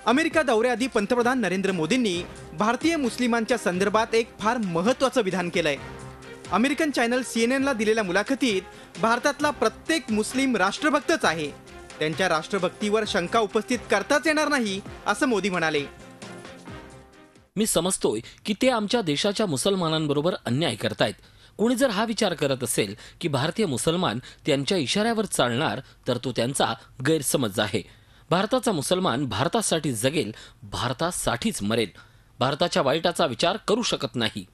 America दौऱ्याआधी पंतप्रधान नरेंद्र मोदींनी भारतीय मुस्लिमांच्या संदर्भात एक फार महत्त्वाचं विधान केलंय। अमेरिकन चॅनल CNN ला दिलेल्या मुलाखतीत भारतातला प्रत्येक मुस्लिम राष्ट्रभक्तच आहे, त्यांच्या राष्ट्रभक्तीवर शंका उपस्थित करताच येणार नाही असं मोदी म्हणाले। मी समजतोय की ते आमच्या देशाच्या मुसलमानांबरोबर अन्याय करतायत। कोणी जर हा विचार करत असेल की भारतीय मुसलमान त्यांच्या इशाऱ्यावर चालणार तर तो त्यांचा गैरसमज आहे। भारताचा मुसलमान भारतासाठी जगेल, भारतासाठीच मरेल, भारताच्या वाईटाचा विचार करू शकत नाही।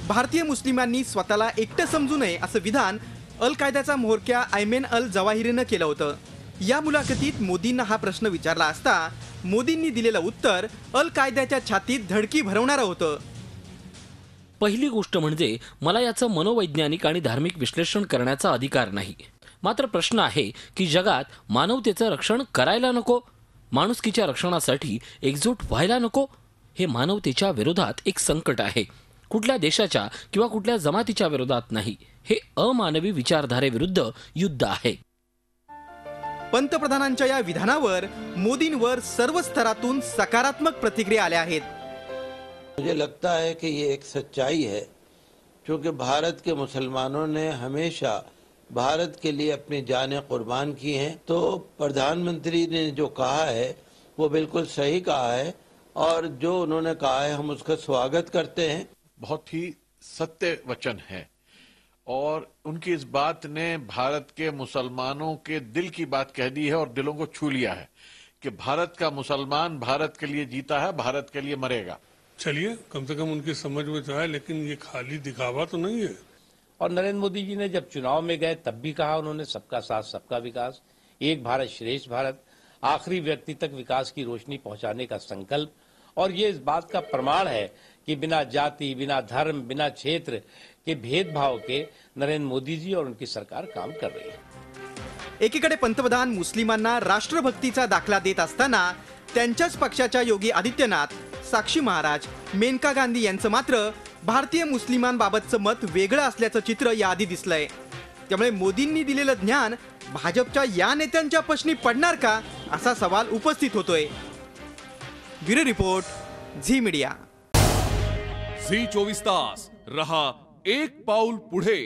भारतीय मुस्लिमांनी स्वतःला एकटं समजू नये असं विधान अल कायद्याचा म्होरक्या ऐमेन अल जवाहिरीनं केलं होतं। या मुलाखतीत मोदींना हा प्रश्न विचारला असता मोदींनी दिलेलं उत्तर अल कायद्याच्या छातीत धडकी भरवणारं होतं। पहिली गोष्ट म्हणजे मला याचं मनोवैज्ञानिक आणि धार्मिक विश्लेषण करण्याचा अधिकार नाही। मात्र प्रश्न आहे की जगात मानवतेचं रक्षण करायला नको, माणुसकीच्या रक्षणासाठी एकजूट व्हायला नको। हे मानवतेच्या विरोधात एक संकट आहे, कुठल्या देशाच्या किंवा कुठल्या जमातीच्या विरोधात नाही। हे अमानवी विचारधारेविरुद्ध युद्ध आहे। पंतप्रधानांच्या या विधानावर मोदींवर सर्व स्तरातून सकारात्मक प्रतिक्रिया आल्या आहेत। मुझे लगता है कि ये एक सच्चाई है, क्योंकि भारत के मुसलमानों ने हमेशा भारत के लिए अपनी जानें कुर्बान की हैं। तो प्रधानमंत्री ने जो कहा है वो बिल्कुल सही कहा है और जो उन्होंने कहा है हम उसका स्वागत करते हैं। बहुत ही सत्य वचन है और उनकी इस बात ने भारत के मुसलमानों के दिल की बात कह दी है और दिलों को छू लिया है कि भारत का मुसलमान भारत के लिए जीता है, भारत के लिए मरेगा। चलिए कम से कम उनकी समझ में तो है, लेकिन ये खाली दिखावा तो नहीं है। और नरेंद्र मोदी जी ने जब चुनाव में गए तब भी कहा उन्होंने सबका साथ सबका विकास, एक भारत श्रेष्ठ भारत, आखिरी व्यक्ति तक विकास की रोशनी पहुंचाने का संकल्प। और ये इस बात का प्रमाण है कि बिना जाति, बिना धर्म, बिना क्षेत्र के भेदभाव के नरेंद्र मोदी जी और उनकी सरकार काम कर रही है। एकीकडे पंतप्रधान मुस्लिमांना राष्ट्रभक्तीचा दाखला देत असताना त्यांच्याच पक्षाच्या योगी आदित्यनाथ, साक्षी महाराज, मेनका गांधी यांचं मात्र भारतीय मुस्लिमांबाबतचं मत वेगळं असल्याचं चित्र याआधी दिसलंय। त्यामुळे मोदींनी दिलेलं ज्ञान भाजपच्या या नेत्यांच्या प्रश्नी पडणार का असा सवाल उपस्थित होतोय। Bureau report, Zee media. Zee 24 तास रहा एक पाऊल पुढे।